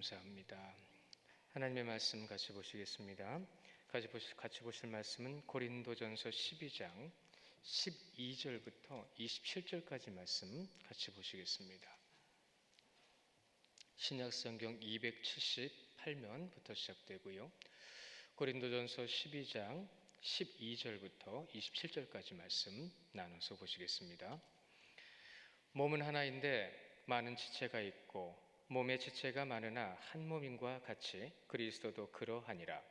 감사합니다. 하나님의 말씀 같이 보시겠습니다. 같이 보실 말씀은 고린도전서 12장 12절부터 27절까지 말씀 같이 보시겠습니다. 신약성경 278면부터 시작되고요. 고린도전서 12장 12절부터 27절까지 말씀 나눠서 보시겠습니다. 몸은 하나인데 많은 지체가 있고 몸의 지체가 많으나 한 몸인과 같이 그리스도도 그러하니라.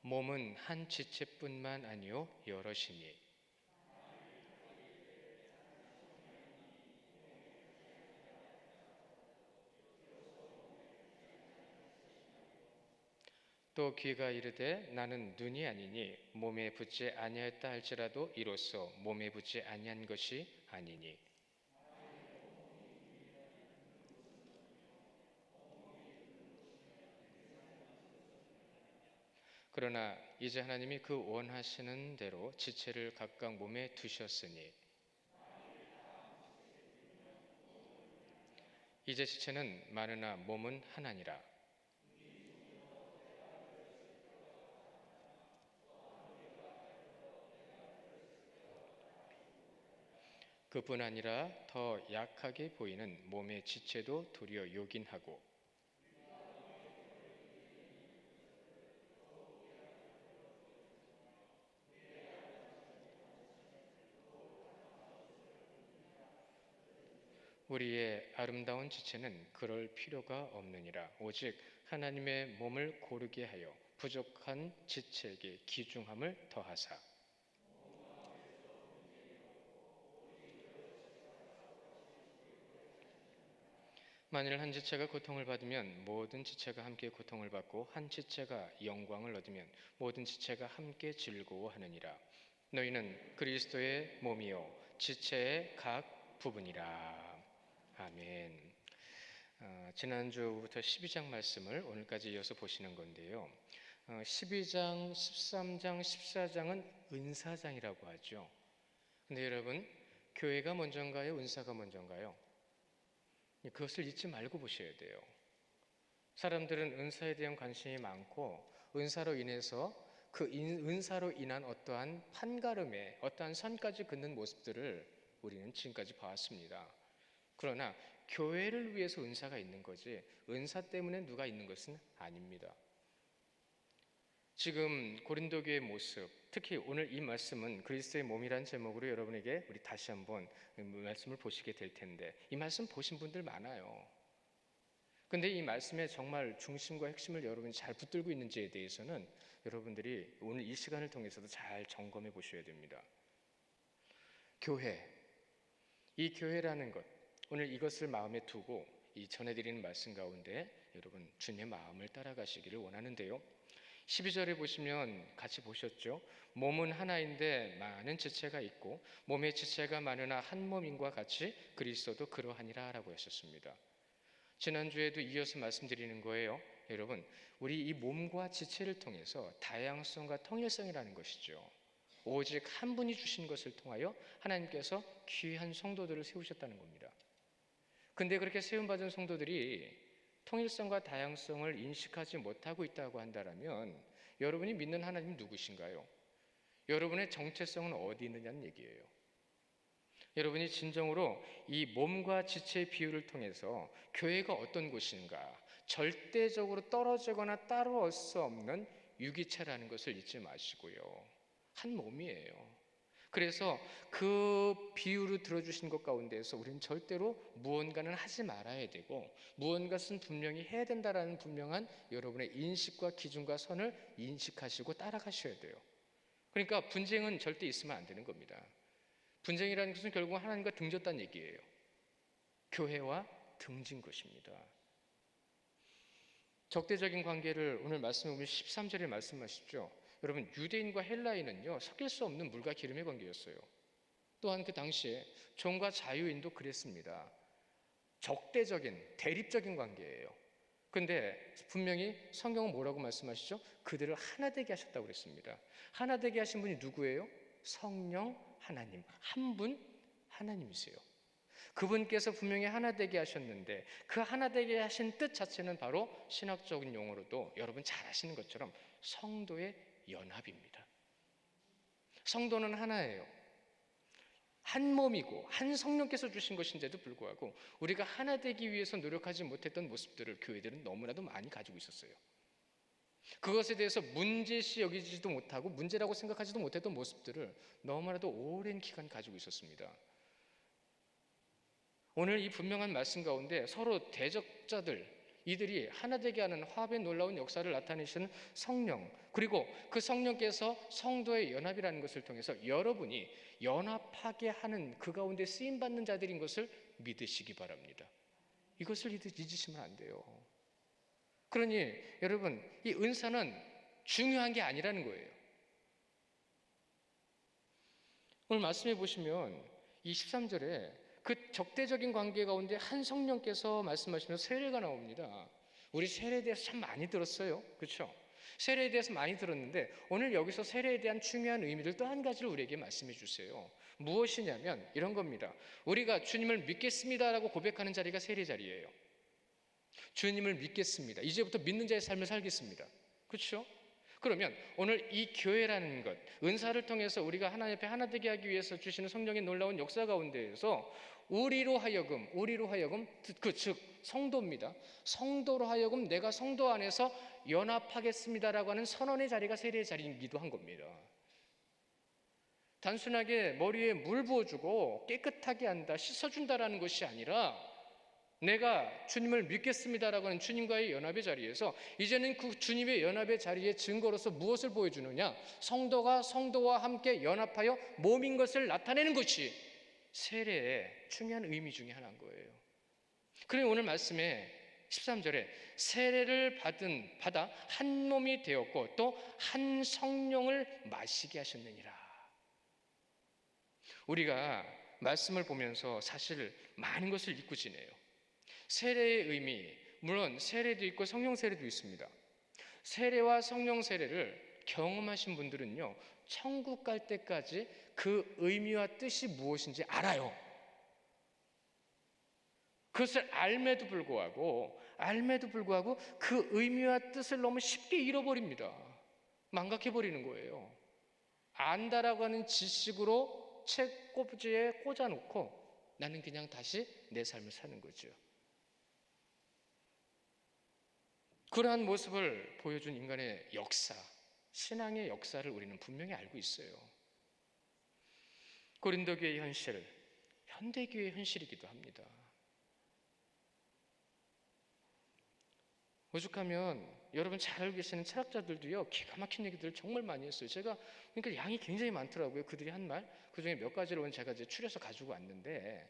몸은 한 지체뿐만 아니요 여럿이니 또 귀가 이르되 나는 눈이 아니니 몸에 붙지 아니하였다 할지라도 이로써 몸에 붙지 아니한 것이 아니니 그러나 이제 하나님이 그 원하시는 대로 지체를 각각 몸에 두셨으니 이제 지체는 많으나 몸은 하나니라. 그뿐 아니라 더 약하게 보이는 몸의 지체도 도리어 요긴하고 우리의 아름다운 지체는 그럴 필요가 없느니라. 오직 하나님의 몸을 고르게 하여 부족한 지체에게 귀중함을 더하사 만일 한 지체가 고통을 받으면 모든 지체가 함께 고통을 받고 한 지체가 영광을 얻으면 모든 지체가 함께 즐거워하느니라. 너희는 그리스도의 몸이요 지체의 각 부분이라. 아멘. 지난주부터 12장 말씀을 오늘까지 이어서 보시는 건데요. 12장, 13장, 14장은 은사장이라고 하죠. 근데 여러분, 교회가 먼저인가요? 은사가 먼저인가요? 그것을 잊지 말고 보셔야 돼요. 사람들은 은사에 대한 관심이 많고 은사로 인해서 그 은사로 인한 어떠한 판가름에 어떠한 선까지 긋는 모습들을 우리는 지금까지 봐왔습니다. 그러나 교회를 위해서 은사가 있는 거지 은사 때문에 누가 있는 것은 아닙니다. 지금 고린도 교회의 모습, 특히 오늘 이 말씀은 그리스도의 몸이라는 제목으로 여러분에게 우리 다시 한번 말씀을 보시게 될 텐데 이 말씀 보신 분들 많아요. 근데 이 말씀의 정말 중심과 핵심을 여러분이 잘 붙들고 있는지에 대해서는 여러분들이 오늘 이 시간을 통해서도 잘 점검해 보셔야 됩니다. 교회, 이 교회라는 것, 오늘 이것을 마음에 두고 이 전해드리는 말씀 가운데 여러분 주님의 마음을 따라가시기를 원하는데요. 12절에 보시면 같이 보셨죠? 몸은 하나인데 많은 지체가 있고 몸의 지체가 많으나 한 몸인과 같이 그리스도도 그러하니라 라고 하셨습니다. 지난주에도 이어서 말씀드리는 거예요. 여러분, 우리 이 몸과 지체를 통해서 다양성과 통일성이라는 것이죠. 오직 한 분이 주신 것을 통하여 하나님께서 귀한 성도들을 세우셨다는 겁니다. 근데 그렇게 세움받은 성도들이 통일성과 다양성을 인식하지 못하고 있다고 한다면 여러분이 믿는 하나님은 누구신가요? 여러분의 정체성은 어디 있느냐는 얘기예요. 여러분이 진정으로 이 몸과 지체의 비유를 통해서 교회가 어떤 곳인가, 절대적으로 떨어지거나 따로 수 없는 유기체라는 것을 잊지 마시고요. 한 몸이에요. 그래서 그 비유를 들어주신 것 가운데에서 우리는 절대로 무언가는 하지 말아야 되고 무언가는 분명히 해야 된다라는 분명한 여러분의 인식과 기준과 선을 인식하시고 따라가셔야 돼요. 그러니까 분쟁은 절대 있으면 안 되는 겁니다. 분쟁이라는 것은 결국 하나님과 등졌다는 얘기예요. 교회와 등진 것입니다. 적대적인 관계를 오늘 말씀해 보면 13절에 말씀하시죠. 여러분, 유대인과 헬라인은요 섞일 수 없는 물과 기름의 관계였어요. 또한 그 당시에 종과 자유인도 그랬습니다. 적대적인 대립적인 관계예요. 근데 분명히 성경은 뭐라고 말씀하시죠? 그들을 하나 되게 하셨다고 그랬습니다. 하나 되게 하신 분이 누구예요? 성령 하나님. 한 분 하나님이세요. 그분께서 분명히 하나 되게 하셨는데 그 하나 되게 하신 뜻 자체는 바로 신학적인 용어로도 여러분 잘 아시는 것처럼 성도의 연합입니다. 성도는 하나예요. 한 몸이고 한 성령께서 주신 것인데도 불구하고 우리가 하나 되기 위해서 노력하지 못했던 모습들을 교회들은 너무나도 많이 가지고 있었어요. 그것에 대해서 문제시 여기지도 못하고 문제라고 생각하지도 못했던 모습들을 너무나도 오랜 기간 가지고 있었습니다. 오늘 이 분명한 말씀 가운데 서로 대적자들, 이들이 하나 되게 하는 화합의 놀라운 역사를 나타내시는 성령, 그리고 그 성령께서 성도의 연합이라는 것을 통해서 여러분이 연합하게 하는 그 가운데 쓰임받는 자들인 것을 믿으시기 바랍니다. 이것을 잊으시면 안 돼요. 그러니 여러분, 이 은사는 중요한 게 아니라는 거예요. 오늘 말씀해 보시면 이 13절에 그 적대적인 관계 가운데 한 성령께서 말씀하시면서 세례가 나옵니다. 우리 세례에 대해서 참 많이 들었어요. 그렇죠? 세례에 대해서 많이 들었는데 오늘 여기서 세례에 대한 중요한 의미를 또 한 가지를 우리에게 말씀해 주세요. 무엇이냐면 이런 겁니다. 우리가 주님을 믿겠습니다라고 고백하는 자리가 세례 자리예요. 주님을 믿겠습니다. 이제부터 믿는 자의 삶을 살겠습니다. 그렇죠? 그러면 오늘 이 교회라는 것, 은사를 통해서 우리가 하나님 앞에 하나 되게 하기 위해서 주시는 성령의 놀라운 역사 가운데에서 우리로 하여금 즉 성도입니다. 성도로 하여금 내가 성도 안에서 연합하겠습니다라고 하는 선언의 자리가 세례의 자리이기도 한 겁니다. 단순하게 머리에 물 부어주고 깨끗하게 한다, 씻어준다라는 것이 아니라 내가 주님을 믿겠습니다라고 하는 주님과의 연합의 자리에서 이제는 그 주님의 연합의 자리의 증거로서 무엇을 보여주느냐? 성도가 성도와 함께 연합하여 몸인 것을 나타내는 것이 세례의 중요한 의미 중에 하나인 거예요. 그러니 오늘 말씀에 13절에 세례를 받아 한 몸이 되었고 또 한 성령을 마시게 하셨느니라. 우리가 말씀을 보면서 사실 많은 것을 잊고 지내요. 세례의 의미, 물론 세례도 있고 성령 세례도 있습니다. 세례와 성령 세례를 경험하신 분들은요, 천국 갈 때까지 그 의미와 뜻이 무엇인지 알아요. 그것을 알매도 불구하고 그 의미와 뜻을 너무 쉽게 잃어버립니다. 망각해버리는 거예요. 안다라고 하는 지식으로 책꽂이에 꽂아놓고 나는 그냥 다시 내 삶을 사는 거죠. 그러한 모습을 보여준 인간의 역사, 신앙의 역사를 우리는 분명히 알고 있어요. 고린도 교회의 현실, 현대 교회의 현실이기도 합니다. 오죽하면 여러분 잘 알고 계시는 철학자들도요, 기가 막힌 얘기들을 정말 많이 했어요. 제가 그러니까 양이 굉장히 많더라고요. 그들이 한 말, 그 중에 몇 가지를 제가 이제 추려서 가지고 왔는데,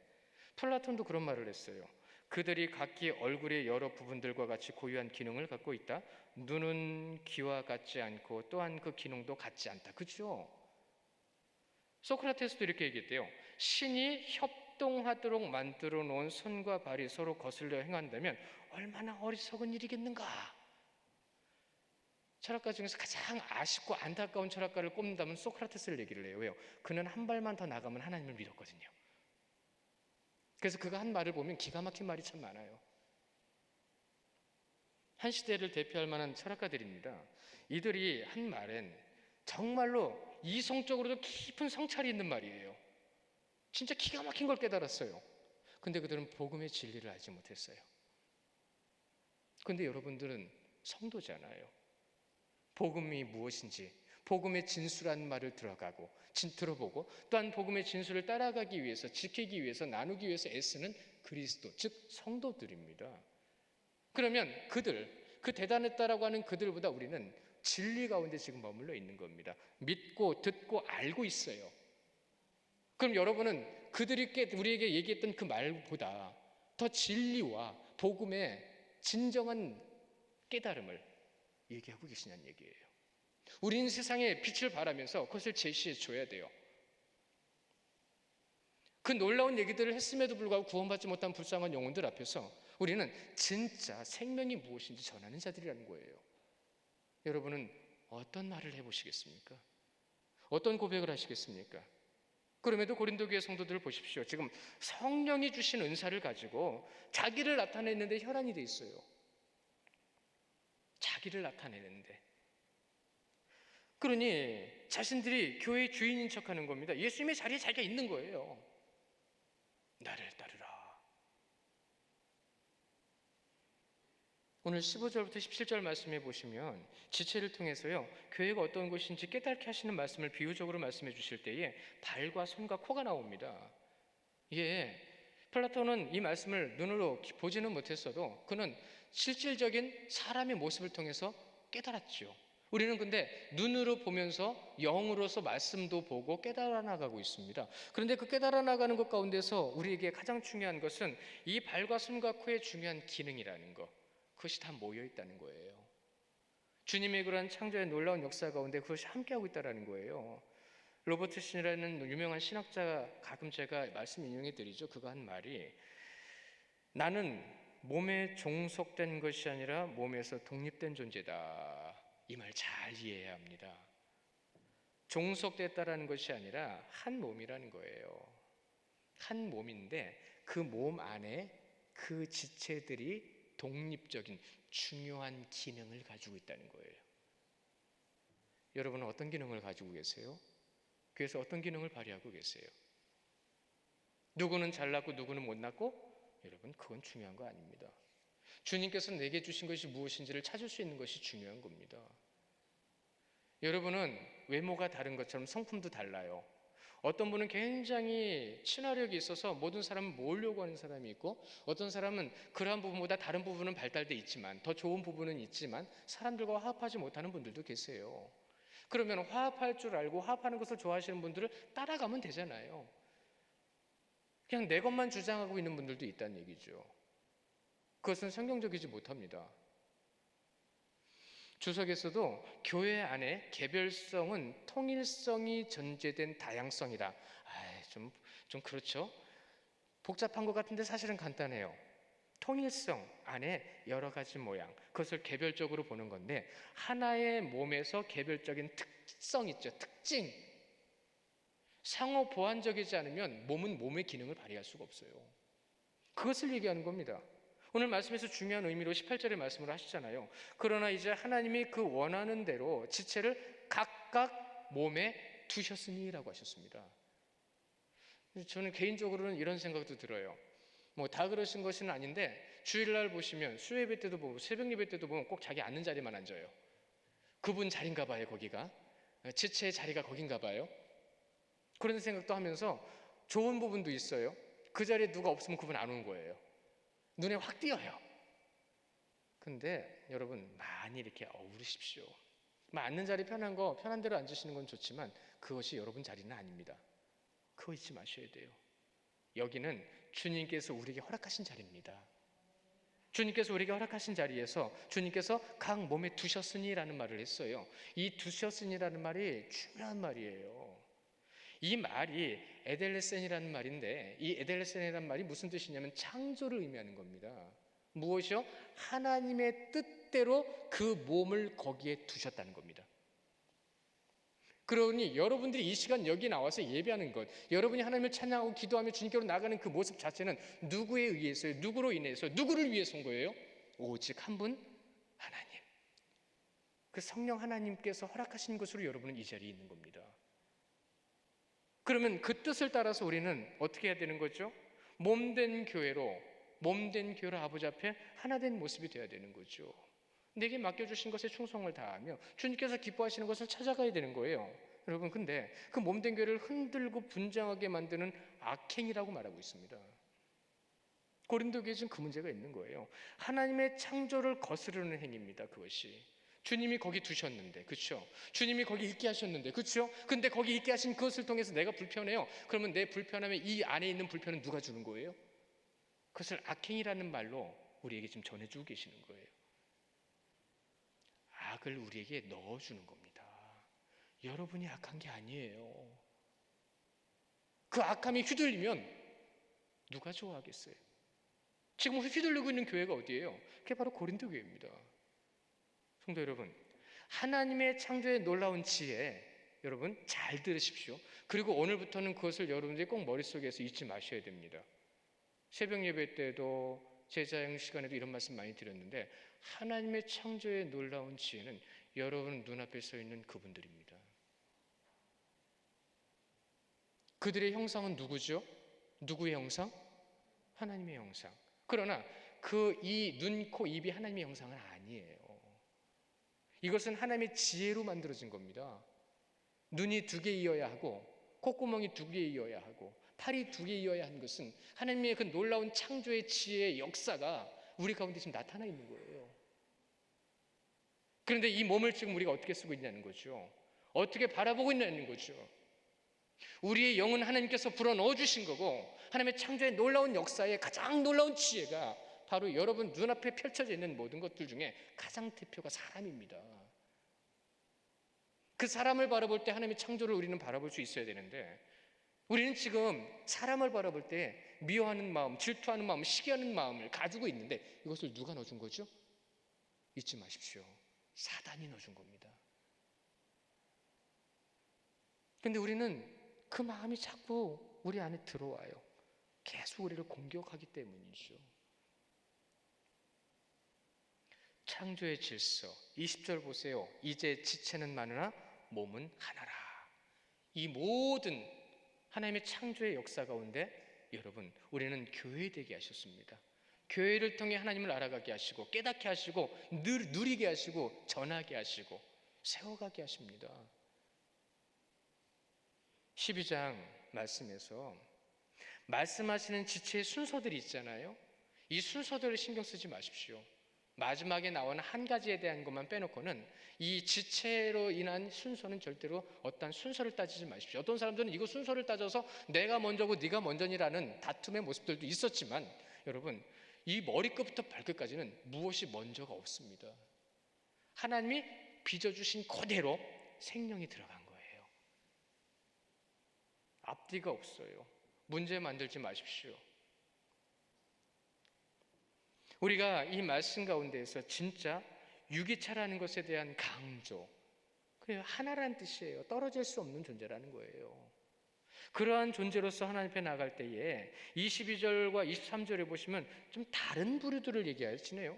플라톤도 그런 말을 했어요. 그들이 각기 얼굴의 여러 부분들과 같이 고유한 기능을 갖고 있다. 눈은 귀와 같지 않고 또한 그 기능도 같지 않다. 그렇죠? 소크라테스도 이렇게 얘기했대요. 신이 협동하도록 만들어 놓은 손과 발이 서로 거슬려 행한다면 얼마나 어리석은 일이겠는가. 철학가 중에서 가장 아쉽고 안타까운 철학가를 꼽는다면 소크라테스를 얘기를 해요. 왜요? 그는 한 발만 더 나가면 하나님을 믿었거든요. 그래서 그가 한 말을 보면 기가 막힌 말이 참 많아요. 한 시대를 대표할 만한 철학가들입니다. 이들이 한 말은 정말로 이성적으로도 깊은 성찰이 있는 말이에요. 진짜 기가 막힌 걸 깨달았어요. 근데 그들은 복음의 진리를 알지 못했어요. 근데 여러분들은 성도잖아요. 복음이 무엇인지, 복음의 진수라는 말을 들어보고 또한 복음의 진수를 따라가기 위해서, 지키기 위해서, 나누기 위해서 애쓰는 그리스도, 즉 성도들입니다. 그러면 그 대단했다라고 하는 그들보다 우리는 진리 가운데 지금 머물러 있는 겁니다. 믿고 듣고 알고 있어요. 그럼 여러분은 그들이 우리에게 얘기했던 그 말보다 더 진리와 복음의 진정한 깨달음을 얘기하고 계시냐는 얘기예요. 우리는 세상에 빛을 발하면서 그것을 제시해 줘야 돼요. 그 놀라운 얘기들을 했음에도 불구하고 구원받지 못한 불쌍한 영혼들 앞에서 우리는 진짜 생명이 무엇인지 전하는 자들이라는 거예요. 여러분은 어떤 말을 해보시겠습니까? 어떤 고백을 하시겠습니까? 그럼에도 고린도 교회 성도들을 보십시오. 지금 성령이 주신 은사를 가지고 자기를 나타내는데 혈안이 돼 있어요. 자기를 나타내는데. 그러니 자신들이 교회의 주인인 척하는 겁니다. 예수님의 자리에 자기가 있는 거예요. 나를 따르라. 오늘 15절부터 17절 말씀해 보시면 지체를 통해서요, 교회가 어떤 것인지 깨닫게 하시는 말씀을 비유적으로 말씀해 주실 때에 발과 손과 코가 나옵니다. 예, 플라톤은 이 말씀을 눈으로 보지는 못했어도 그는 실질적인 사람의 모습을 통해서 깨달았죠. 우리는 근데 눈으로 보면서 영으로서 말씀도 보고 깨달아 나가고 있습니다. 그런데 그 깨달아 나가는 것 가운데서 우리에게 가장 중요한 것은 이 발과 손과 코의 중요한 기능이라는 것, 그것이 다 모여 있다는 거예요. 주님의 그러한 창조의 놀라운 역사 가운데 그것이 함께하고 있다는 거예요. 로버트 신이라는 유명한 신학자 가끔 제가 말씀 인용해 드리죠. 그가 한 말이, 나는 몸에 종속된 것이 아니라 몸에서 독립된 존재다. 이 말 잘 이해해야 합니다. 종속됐다라는 것이 아니라 한 몸이라는 거예요. 한 몸인데 그 몸 안에 그 지체들이 독립적인 중요한 기능을 가지고 있다는 거예요. 여러분은 어떤 기능을 가지고 계세요? 교회에서 어떤 기능을 발휘하고 계세요? 누구는 잘났고 누구는 못났고? 여러분, 그건 중요한 거 아닙니다. 주님께서 내게 주신 것이 무엇인지를 찾을 수 있는 것이 중요한 겁니다. 여러분은 외모가 다른 것처럼 성품도 달라요. 어떤 분은 굉장히 친화력이 있어서 모든 사람을 모으려고 하는 사람이 있고, 어떤 사람은 그러한 부분보다 다른 부분은 발달돼 있지만, 더 좋은 부분은 있지만 사람들과 화합하지 못하는 분들도 계세요. 그러면 화합할 줄 알고 화합하는 것을 좋아하시는 분들을 따라가면 되잖아요. 그냥 내 것만 주장하고 있는 분들도 있다는 얘기죠. 그것은 성경적이지 못합니다. 주석에서도 교회 안에 개별성은 통일성이 전제된 다양성이다. 좀 그렇죠? 복잡한 것 같은데 사실은 간단해요. 통일성 안에 여러 가지 모양, 그것을 개별적으로 보는 건데, 하나의 몸에서 개별적인 특성 있죠. 특징. 상호 보완적이지 않으면 몸은 몸의 기능을 발휘할 수가 없어요. 그것을 얘기하는 겁니다. 오늘 말씀에서 중요한 의미로 18절에 말씀을 하시잖아요. 그러나 이제 하나님이 그 원하는 대로 지체를 각각 몸에 두셨으니라고 하셨습니다. 저는 개인적으로는 이런 생각도 들어요. 뭐 다 그러신 것은 아닌데, 주일날 보시면 수요예배 때도 보고 새벽 예배 때도 보면 꼭 자기 앉는 자리만 앉아요. 그분 자리인가 봐요. 거기가 지체의 자리가 거긴가 봐요. 그런 생각도 하면서 좋은 부분도 있어요. 그 자리에 누가 없으면 그분 안 오는 거예요. 눈에 확 띄어요. 근데 여러분, 많이 이렇게 어우르십시오. 앉는 자리 편한 대로 앉으시는 건 좋지만 그것이 여러분 자리는 아닙니다. 그거 잊지 마셔야 돼요. 여기는 주님께서 우리에게 허락하신 자리입니다. 주님께서 우리에게 허락하신 자리에서 주님께서 각 몸에 두셨으니라는 말을 했어요. 이 두셨으니라는 말이 중요한 말이에요. 이 말이 에델레센이라는 말인데, 이 에델레센이라는 말이 무슨 뜻이냐면 창조를 의미하는 겁니다. 무엇이요? 하나님의 뜻대로 그 몸을 거기에 두셨다는 겁니다. 그러니 여러분들이 이 시간 여기 나와서 예배하는 것, 여러분이 하나님을 찬양하고 기도하며 주님께로 나가는 그 모습 자체는 누구에 의해서요? 누구로 인해서? 누구를 위해서인 거예요? 오직 한 분, 하나님. 그 성령 하나님께서 허락하신 것으로 여러분은 이 자리에 있는 겁니다. 그러면 그 뜻을 따라서 우리는 어떻게 해야 되는 거죠? 몸된 교회로 아버지 앞에 하나 된 모습이 되어야 되는 거죠. 내게 맡겨주신 것에 충성을 다하며 주님께서 기뻐하시는 것을 찾아가야 되는 거예요. 여러분, 근데 그 몸된 교회를 흔들고 분장하게 만드는 악행이라고 말하고 있습니다. 고린도 교회에 지금 그 문제가 있는 거예요. 하나님의 창조를 거스르는 행위입니다. 그것이 주님이 거기 두셨는데, 그렇죠? 주님이 거기 있게 하셨는데, 그렇죠? 근데 거기 있게 하신 그것을 통해서 내가 불편해요. 그러면 내 불편함에 이 안에 있는 불편은 누가 주는 거예요? 그것을 악행이라는 말로 우리에게 지금 전해주고 계시는 거예요. 악을 우리에게 넣어주는 겁니다. 여러분이 악한 게 아니에요. 그 악함이 휘둘리면 누가 좋아하겠어요? 지금 휘둘리고 있는 교회가 어디예요? 그게 바로 고린도 교회입니다. 성도 여러분, 하나님의 창조의 놀라운 지혜, 여러분 잘 들으십시오. 그리고 오늘부터는 그것을 여러분들이 꼭 머릿속에서 잊지 마셔야 됩니다. 새벽 예배 때도 제자양 시간에도 이런 말씀 많이 드렸는데, 하나님의 창조의 놀라운 지혜는 여러분 눈앞에 서 있는 그분들입니다. 그들의 형상은 누구죠? 누구의 형상? 하나님의 형상. 그러나 그 이 눈, 코, 입이 하나님의 형상은 아니에요. 이것은 하나님의 지혜로 만들어진 겁니다. 눈이 2개이어야 하고, 콧구멍이 2개이어야 하고, 팔이 2개이어야 하는 것은 하나님의 그 놀라운 창조의 지혜의 역사가 우리 가운데 지금 나타나 있는 거예요. 그런데 이 몸을 지금 우리가 어떻게 쓰고 있냐는 거죠. 어떻게 바라보고 있냐는 거죠. 우리의 영은 하나님께서 불어넣어 주신 거고, 하나님의 창조의 놀라운 역사의 가장 놀라운 지혜가 바로 여러분 눈앞에 펼쳐져 있는 모든 것들 중에 가장 대표가 사람입니다. 그 사람을 바라볼 때 하나님의 창조를 우리는 바라볼 수 있어야 되는데, 우리는 지금 사람을 바라볼 때 미워하는 마음, 질투하는 마음, 시기하는 마음을 가지고 있는데, 이것을 누가 넣어준 거죠? 잊지 마십시오. 사단이 넣어준 겁니다. 근데 우리는 그 마음이 자꾸 우리 안에 들어와요. 계속 우리를 공격하기 때문이죠. 창조의 질서, 20절 보세요. 이제 지체는 많으나 몸은 하나라. 이 모든 하나님의 창조의 역사 가운데 여러분, 우리는 교회되게 하셨습니다. 교회를 통해 하나님을 알아가게 하시고, 깨닫게 하시고, 누리게 하시고, 전하게 하시고, 세워가게 하십니다. 12장 말씀에서 말씀하시는 지체의 순서들이 있잖아요. 이 순서들을 신경 쓰지 마십시오. 마지막에 나오는 한 가지에 대한 것만 빼놓고는 이 지체로 인한 순서는 절대로 어떠한 순서를 따지지 마십시오. 어떤 사람들은 이거 순서를 따져서 내가 먼저고 네가 먼저니라는 다툼의 모습들도 있었지만, 여러분 이 머리끝부터 발끝까지는 무엇이 먼저가 없습니다. 하나님이 빚어주신 그대로 생명이 들어간 거예요. 앞뒤가 없어요. 문제 만들지 마십시오. 우리가 이 말씀 가운데에서 진짜 유기체라는 것에 대한 강조, 그래요, 하나라는 뜻이에요. 떨어질 수 없는 존재라는 거예요. 그러한 존재로서 하나님 앞에 나갈 때에 22절과 23절에 보시면 좀 다른 부류들을 얘기하시네요.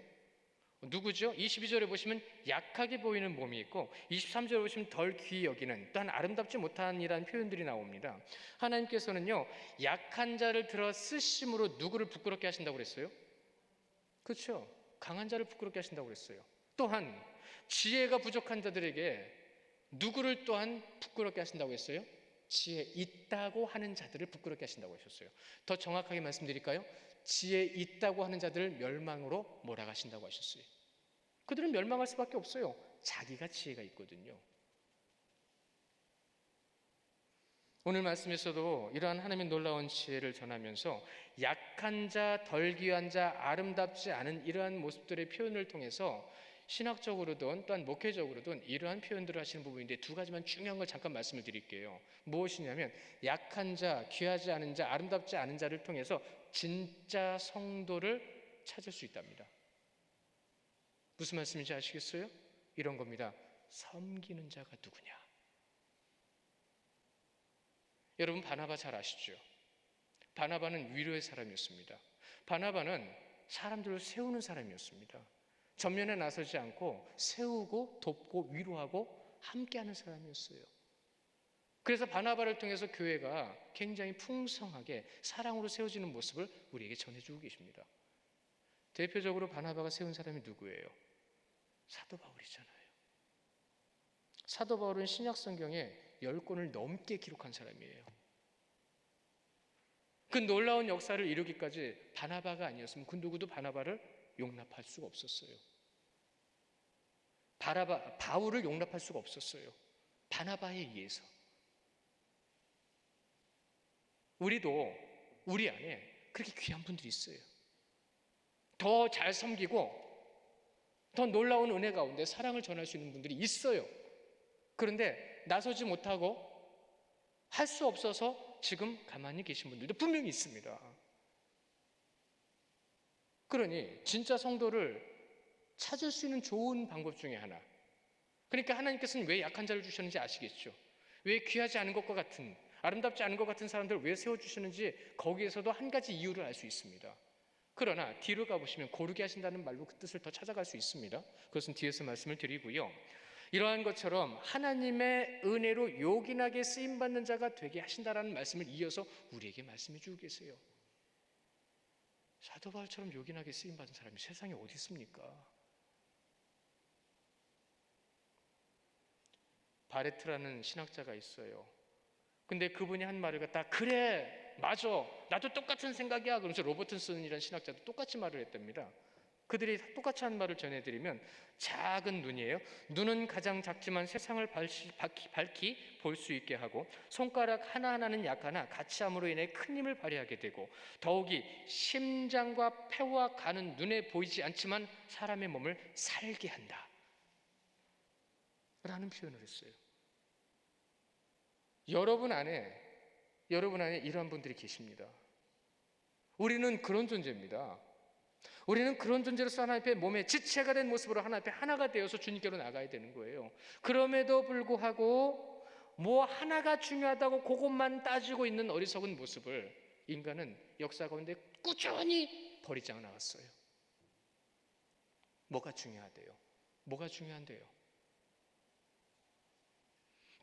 누구죠? 22절에 보시면 약하게 보이는 몸이 있고, 23절에 보시면 덜 귀히 여기는, 또한 아름답지 못한이라는 표현들이 나옵니다. 하나님께서는요, 약한 자를 들어 쓰심으로 누구를 부끄럽게 하신다고 그랬어요? 그렇죠? 강한 자를 부끄럽게 하신다고 그랬어요. 또한 지혜가 부족한 자들에게 누구를 또한 부끄럽게 하신다고 했어요? 지혜 있다고 하는 자들을 부끄럽게 하신다고 하셨어요. 더 정확하게 말씀드릴까요? 지혜 있다고 하는 자들을 멸망으로 몰아가신다고 하셨어요. 그들은 멸망할 수밖에 없어요. 자기가 지혜가 있거든요. 오늘 말씀에서도 이러한 하나님의 놀라운 지혜를 전하면서 약한 자, 덜 귀한 자, 아름답지 않은 이러한 모습들의 표현을 통해서 신학적으로든 또한 목회적으로든 이러한 표현들을 하시는 부분인데, 2가지만 중요한 걸 잠깐 말씀을 드릴게요. 무엇이냐면, 약한 자, 귀하지 않은 자, 아름답지 않은 자를 통해서 진짜 성도를 찾을 수 있답니다. 무슨 말씀인지 아시겠어요? 이런 겁니다. 섬기는 자가 누구냐? 여러분 바나바 잘 아시죠? 바나바는 위로의 사람이었습니다. 바나바는 사람들을 세우는 사람이었습니다. 전면에 나서지 않고 세우고 돕고 위로하고 함께하는 사람이었어요. 그래서 바나바를 통해서 교회가 굉장히 풍성하게 사랑으로 세워지는 모습을 우리에게 전해주고 계십니다. 대표적으로 바나바가 세운 사람이 누구예요? 사도 바울이잖아요. 사도 바울은 신약 성경에 10권을 넘게 기록한 사람이에요. 그 놀라운 역사를 이루기까지 바나바가 아니었으면 그 누구도 바나바를 용납할 수가 없었어요. 바울을 용납할 수가 없었어요. 바나바에 의해서. 우리도 우리 안에 그렇게 귀한 분들이 있어요. 더 잘 섬기고 더 놀라운 은혜 가운데 사랑을 전할 수 있는 분들이 있어요. 그런데 나서지 못하고 할 수 없어서 지금 가만히 계신 분들도 분명히 있습니다. 그러니 진짜 성도를 찾을 수 있는 좋은 방법 중에 하나, 그러니까 하나님께서는 왜 약한 자를 주셨는지 아시겠죠? 왜 귀하지 않은 것과 같은, 아름답지 않은 것 같은 사람들을 왜 세워주셨는지 거기에서도 한 가지 이유를 알 수 있습니다. 그러나 뒤로 가보시면 고르게 하신다는 말로 그 뜻을 더 찾아갈 수 있습니다. 그것은 뒤에서 말씀을 드리고요. 이러한 것처럼 하나님의 은혜로 요긴하게 쓰임받는 자가 되게 하신다라는 말씀을 이어서 우리에게 말씀해 주고 계세요. 사도 바울처럼 요긴하게 쓰임받은 사람이 세상에 어디 있습니까? 바레트라는 신학자가 있어요. 근데 그분이 한 말을 갖다 그래 맞아 나도 똑같은 생각이야 그러면서 로버튼슨이라는 신학자도 똑같이 말을 했답니다. 그들이 똑같이 한 말을 전해드리면, 작은 눈이에요. 눈은 가장 작지만 세상을 밝히 볼 수 있게 하고 손가락 하나하나는 약하나 같이 함으로 인해 큰 힘을 발휘하게 되고 더욱이 심장과 폐와 간은 눈에 보이지 않지만 사람의 몸을 살게 한다 라는 표현을 했어요. 여러분 안에 이러한 분들이 계십니다. 우리는 그런 존재입니다. 우리는 그런 존재로서 하나님 앞에 몸의 지체가 된 모습으로 하나님 앞에 하나가 되어서 주님께로 나가야 되는 거예요. 그럼에도 불구하고 뭐 하나가 중요하다고 그것만 따지고 있는 어리석은 모습을 인간은 역사 가운데 꾸준히 버리지 않았어요. 뭐가 중요하대요? 뭐가 중요한데요?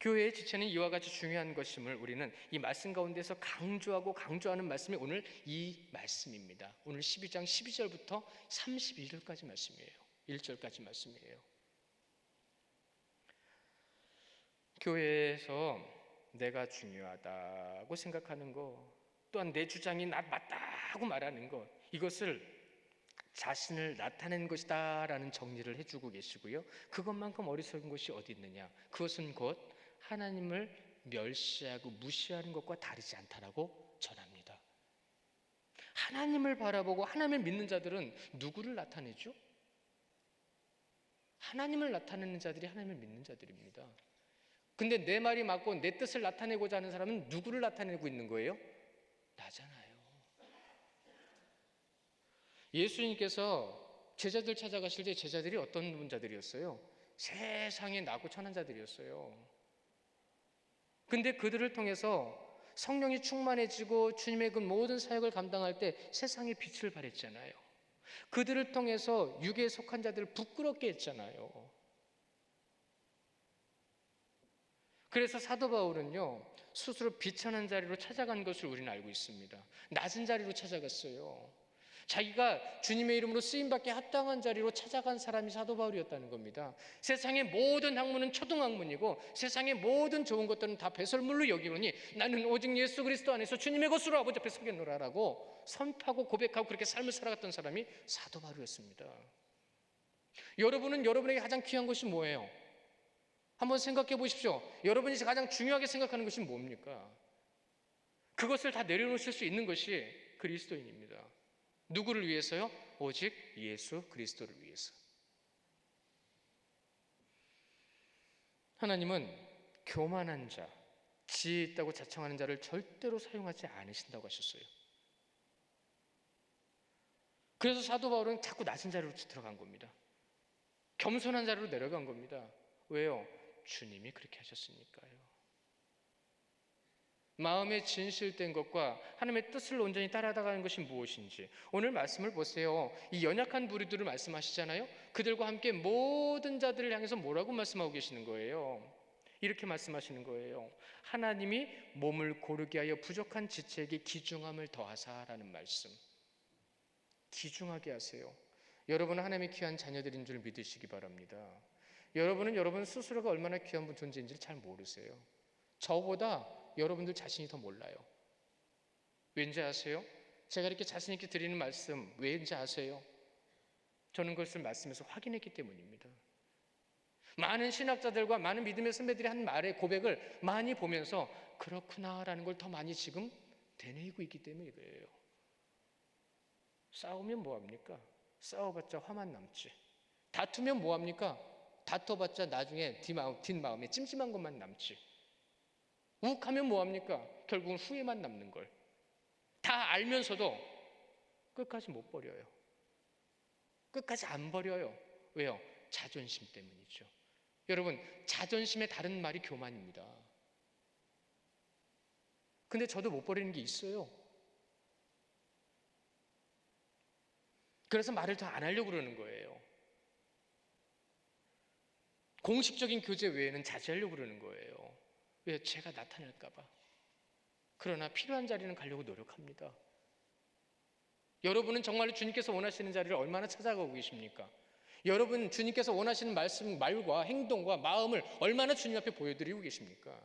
교회의 지체는 이와 같이 중요한 것임을 우리는 이 말씀 가운데서 강조하는 말씀이 오늘 이 말씀입니다. 오늘 12장 12절부터 31절까지 말씀이에요. 1절까지 말씀이에요. 교회에서 내가 중요하다고 생각하는 것, 또한 내 주장이 맞다고 말하는 것, 이것을 자신을 나타낸 것이다 라는 정리를 해주고 계시고요. 그것만큼 어리석은 것이 어디 있느냐, 그것은 곧 하나님을 멸시하고 무시하는 것과 다르지 않다라고 전합니다. 하나님을 바라보고 하나님을 믿는 자들은 누구를 나타내죠? 하나님을 나타내는 자들이 하나님을 믿는 자들입니다. 근데 내 말이 맞고 내 뜻을 나타내고자 하는 사람은 누구를 나타내고 있는 거예요? 나잖아요. 예수님께서 제자들 찾아가실 때 제자들이 어떤 자들이었어요? 세상에 나고 천한 자들이었어요. 근데 그들을 통해서 성령이 충만해지고 주님의 그 모든 사역을 감당할 때 세상에 빛을 발했잖아요. 그들을 통해서 육에 속한 자들을 부끄럽게 했잖아요. 그래서 사도 바울은요, 스스로 비천한 자리로 찾아간 것을 우리는 알고 있습니다. 낮은 자리로 찾아갔어요. 자기가 주님의 이름으로 쓰임받게 합당한 자리로 찾아간 사람이 사도 바울이었다는 겁니다. 세상의 모든 학문은 초등학문이고 세상의 모든 좋은 것들은 다 배설물로 여기노니 나는 오직 예수 그리스도 안에서 주님의 것으로 아버지 앞에 서겠노라라고 선포하고 고백하고 그렇게 삶을 살아갔던 사람이 사도 바울이었습니다. 여러분은 여러분에게 가장 귀한 것이 뭐예요? 한번 생각해 보십시오. 여러분이 가장 중요하게 생각하는 것이 뭡니까? 그것을 다 내려놓으실 수 있는 것이 그리스도인입니다. 누구를 위해서요? 오직 예수 그리스도를 위해서. 하나님은 교만한 자, 지혜 있다고 자청하는 자를 절대로 사용하지 않으신다고 하셨어요. 그래서 사도 바울은 자꾸 낮은 자리로 들어간 겁니다. 겸손한 자리로 내려간 겁니다. 왜요? 주님이 그렇게 하셨으니까요. 마음에 진실된 것과 하나님의 뜻을 온전히 따라가는 것이 무엇인지 오늘 말씀을 보세요. 이 연약한 무리들을 말씀하시잖아요. 그들과 함께 모든 자들을 향해서 뭐라고 말씀하고 계시는 거예요? 이렇게 말씀하시는 거예요. 하나님이 몸을 고르게 하여 부족한 지체에게 기중함을 더하사라는 말씀. 기중하게 하세요. 여러분은 하나님의 귀한 자녀들인 줄 믿으시기 바랍니다. 여러분은 여러분 스스로가 얼마나 귀한 존재인지를 잘 모르세요. 저보다 여러분들 자신이 더 몰라요. 왠지 아세요? 제가 이렇게 자신 있게 드리는 말씀 왠지 아세요? 저는 그것을 말씀에서 확인했기 때문입니다. 많은 신학자들과 많은 믿음의 선배들이 한 말의 고백을 많이 보면서 그렇구나라는 걸 더 많이 지금 되뇌이고 있기 때문에 그래요. 싸우면 뭐합니까? 싸워봤자 화만 남지. 다투면 뭐합니까? 다퉈봤자 나중에 뒷마음에 찜찜한 것만 남지. 욱하면 뭐합니까? 결국은 후회만 남는 걸. 다 알면서도 끝까지 못 버려요. 끝까지 안 버려요. 왜요? 자존심 때문이죠. 여러분, 자존심의 다른 말이 교만입니다. 근데 저도 못 버리는 게 있어요. 그래서 말을 더 안 하려고 그러는 거예요. 공식적인 교제 외에는 자제하려고 그러는 거예요. 왜? 제가 나타날까 봐. 그러나 필요한 자리는 가려고 노력합니다. 여러분은 정말로 주님께서 원하시는 자리를 얼마나 찾아가고 계십니까? 여러분 주님께서 원하시는 말씀, 말과 행동과 마음을 얼마나 주님 앞에 보여드리고 계십니까?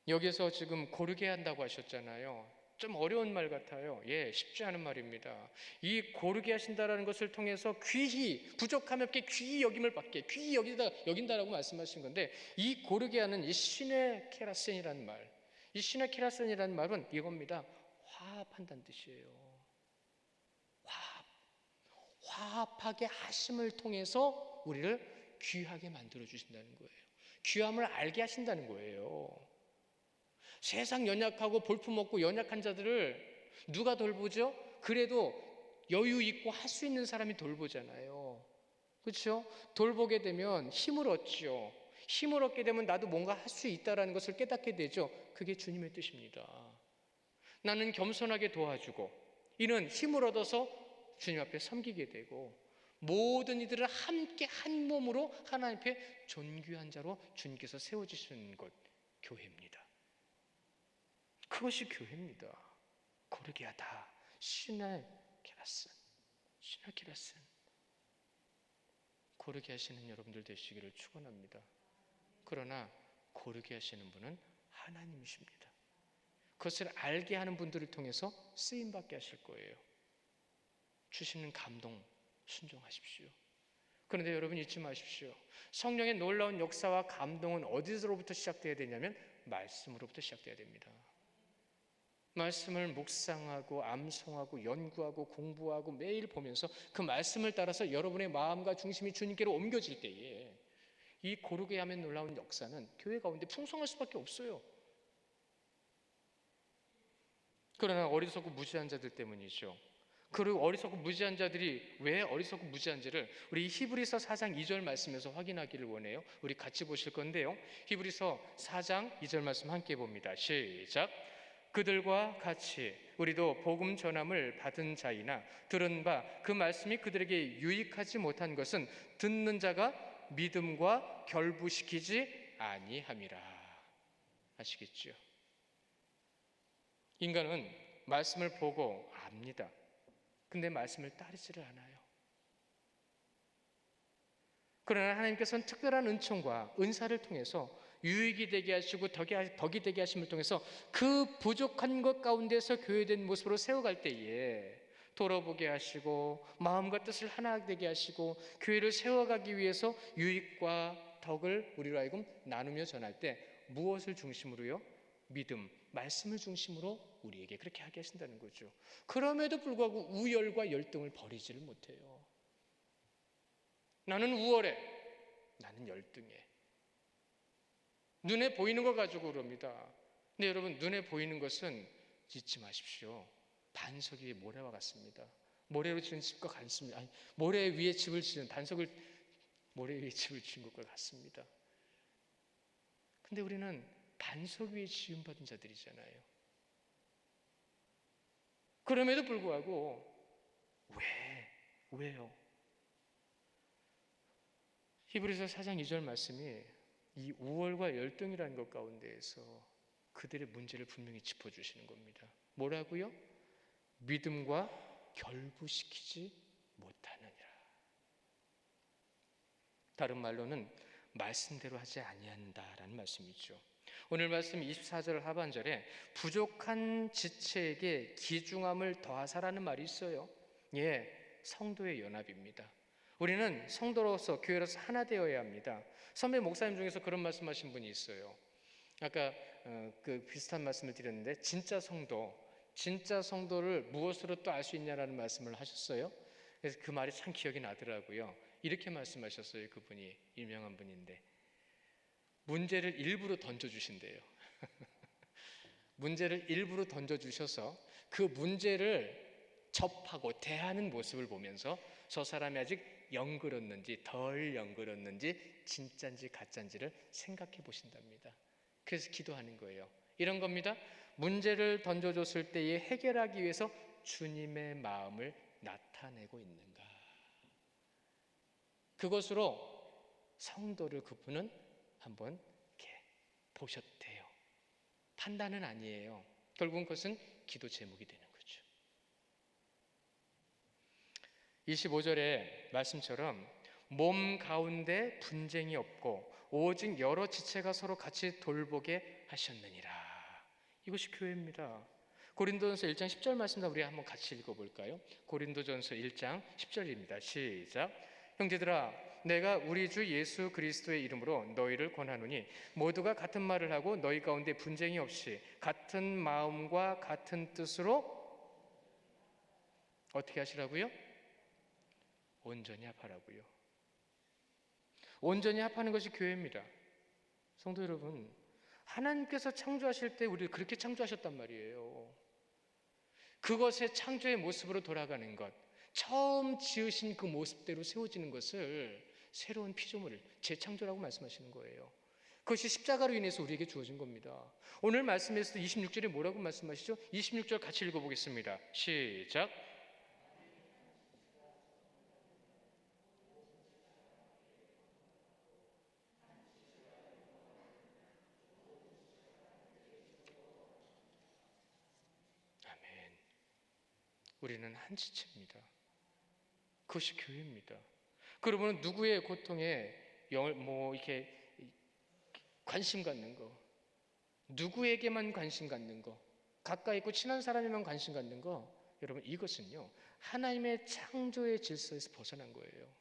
여기서 지금 고르게 한다고 하셨잖아요. 좀 어려운 말 같아요. 예, 쉽지 않은 말입니다. 이 고르게 하신다라는 것을 통해서 귀히 부족함이 없게 귀히 여김을 받게 귀히 여긴다라고 말씀하신 건데, 이 고르게 하는 이 시네 케라센이라는 말, 이 시네 케라센이라는 말은 이겁니다. 화합한다는 뜻이에요. 화합하게 하심을 통해서 우리를 귀하게 만들어 주신다는 거예요. 귀함을 알게 하신다는 거예요. 세상 연약하고 볼품없고 연약한 자들을 누가 돌보죠? 그래도 여유 있고 할 수 있는 사람이 돌보잖아요. 그렇죠? 돌보게 되면 힘을 얻죠. 힘을 얻게 되면 나도 뭔가 할 수 있다는 것을 깨닫게 되죠. 그게 주님의 뜻입니다. 나는 겸손하게 도와주고 이는 힘을 얻어서 주님 앞에 섬기게 되고, 모든 이들을 함께 한 몸으로 하나님 앞에 존귀한 자로 주님께서 세워주시는 것, 교회입니다. 그것이 교회입니다. 고르게 하다. 시네 케라슨. 고르게 하시는 여러분들 되시기를 축원합니다. 그러나 고르게 하시는 분은 하나님이십니다. 그것을 알게 하는 분들을 통해서 쓰임받게 하실 거예요. 주시는 감동 순종하십시오. 그런데 여러분 잊지 마십시오. 성령의 놀라운 역사와 감동은 어디서로부터 시작돼야 되냐면 말씀으로부터 시작돼야 됩니다. 말씀을 묵상하고 암송하고 연구하고 공부하고 매일 보면서 그 말씀을 따라서 여러분의 마음과 중심이 주님께로 옮겨질 때에 이 고르게 하면 놀라운 역사는 교회 가운데 풍성할 수밖에 없어요. 그러나 어리석고 무지한 자들 때문이죠. 그리고 어리석고 무지한 자들이 왜 어리석고 무지한지를 우리 히브리서 4장 2절 말씀에서 확인하기를 원해요. 우리 같이 보실 건데요. 히브리서 4장 2절 말씀 함께 봅니다. 시작. 그들과 같이 우리도 복음 전함을 받은 자이나 들은 바 그 말씀이 그들에게 유익하지 못한 것은 듣는 자가 믿음과 결부시키지 아니함이라. 아시겠죠? 인간은 말씀을 보고 압니다. 근데 말씀을 따르지를 않아요. 그러나 하나님께서는 특별한 은총과 은사를 통해서 유익이 되게 하시고 덕이 되게 하심을 통해서 그 부족한 것 가운데서 교회된 모습으로 세워갈 때에 돌아보게 하시고 마음과 뜻을 하나 되게 하시고 교회를 세워가기 위해서 유익과 덕을 우리로 하여금 나누며 전할 때 무엇을 중심으로요? 믿음, 말씀을 중심으로 우리에게 그렇게 하게 하신다는 거죠. 그럼에도 불구하고 우열과 열등을 버리지를 못해요. 나는 우월해, 나는 열등해. 눈에 보이는 거 가지고 그럽니다. 근데 여러분, 눈에 보이는 것은 잊지 마십시오. 반석 위에 모래와 같습니다. 모래로 지은 집과 같습니다. 아니, 모래 위에 집을 지은 반석을 모래 위에 집을 지은 것과 같습니다. 근데 우리는 반석 위에 지음받은 자들이잖아요. 그럼에도 불구하고 왜요? 히브리서 4장 2절 말씀이 이 우월과 열등이라는 것 가운데에서 그들의 문제를 분명히 짚어주시는 겁니다. 뭐라고요? 믿음과 결부시키지 못하느니라. 다른 말로는 말씀대로 하지 아니한다라는 말씀이죠. 오늘 말씀 24절 하반절에 부족한 지체에게 기중함을 더하사라는 말이 있어요. 예, 성도의 연합입니다. 우리는 성도로서 교회로서 하나 되어야 합니다. 선배 목사님 중에서 그런 말씀하신 분이 있어요. 아까 그 비슷한 말씀을 드렸는데 진짜 성도를 무엇으로 또 알 수 있냐라는 말씀을 하셨어요. 그래서 그 말이 참 기억이 나더라고요. 이렇게 말씀하셨어요. 그분이 유명한 분인데 문제를 일부러 던져주신대요. 문제를 일부러 던져주셔서 그 문제를 접하고 대하는 모습을 보면서 저 사람이 아직 연그렀는지 덜 연그렀는지 진짠지 가짠지를 생각해 보신답니다. 그래서 기도하는 거예요. 이런 겁니다. 문제를 던져줬을 때에 해결하기 위해서 주님의 마음을 나타내고 있는가. 그것으로 성도를 그분은 한번 이렇게 보셔도 돼요. 판단은 아니에요. 결국은 그것은 기도 제목이 되는 거죠. 25절의 말씀처럼 몸 가운데 분쟁이 없고 오직 여러 지체가 서로 같이 돌보게 하셨느니라. 이것이 교회입니다. 고린도전서 1장 10절 말씀 우리 한번 같이 읽어볼까요? 고린도전서 1장 10절입니다. 시작. 형제들아, 내가 우리 주 예수 그리스도의 이름으로 너희를 권하노니 모두가 같은 말을 하고 너희 가운데 분쟁이 없이 같은 마음과 같은 뜻으로 어떻게 하시라고요? 온전히 합하라고요. 온전히 합하는 것이 교회입니다. 성도 여러분, 하나님께서 창조하실 때 우리를 그렇게 창조하셨단 말이에요. 그것의 창조의 모습으로 돌아가는 것, 처음 지으신 그 모습대로 세워지는 것을 새로운 피조물을 재창조라고 말씀하시는 거예요. 그것이 십자가로 인해서 우리에게 주어진 겁니다. 오늘 말씀에서도 26절에 뭐라고 말씀하시죠? 26절 같이 읽어보겠습니다. 시작. 아멘. 우리는 한 지체입니다. 그것이 교회입니다. 그러면 누구의 고통에 이렇게 관심 갖는 거, 누구에게만 관심 갖는 거, 가까이 있고 친한 사람에만 관심 갖는 거, 여러분 이것은요 하나님의 창조의 질서에서 벗어난 거예요.